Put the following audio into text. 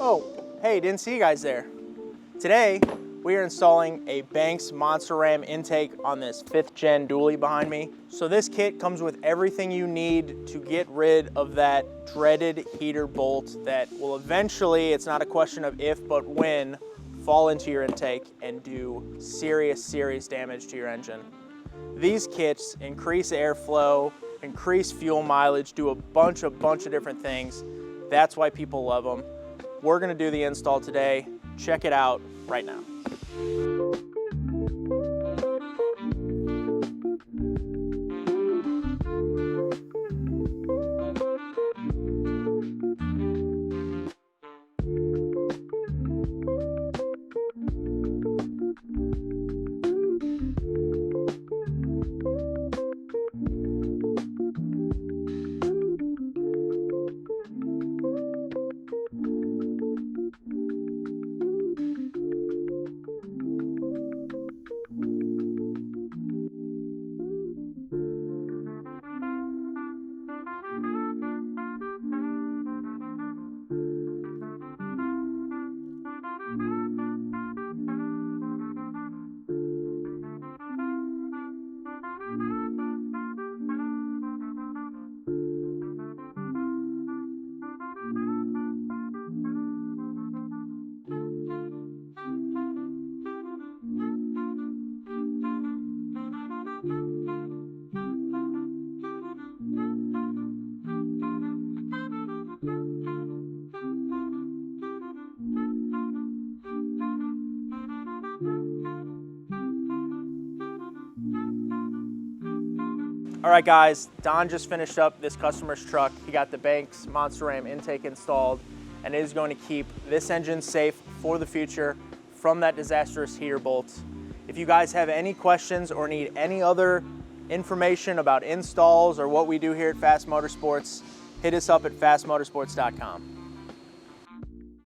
Oh, hey, didn't see you guys there. Today, we are installing a Banks Monster Ram intake on this 5th gen dually behind me. So this kit comes with everything you need to get rid of that dreaded heater bolt that will eventually, it's not a question of if, but when, fall into your intake and do serious damage to your engine. These kits increase airflow, increase fuel mileage, do a bunch of different things. That's why people love them. We're gonna do the install today. Check it out right now. All right guys, Don just finished up this customer's truck. He got the Banks Monster Ram intake installed and it is going to keep this engine safe for the future from that disastrous heater bolt. If you guys have any questions or need any other information about installs or what we do here at FASS Motorsports, hit us up at fassmotorsports.com.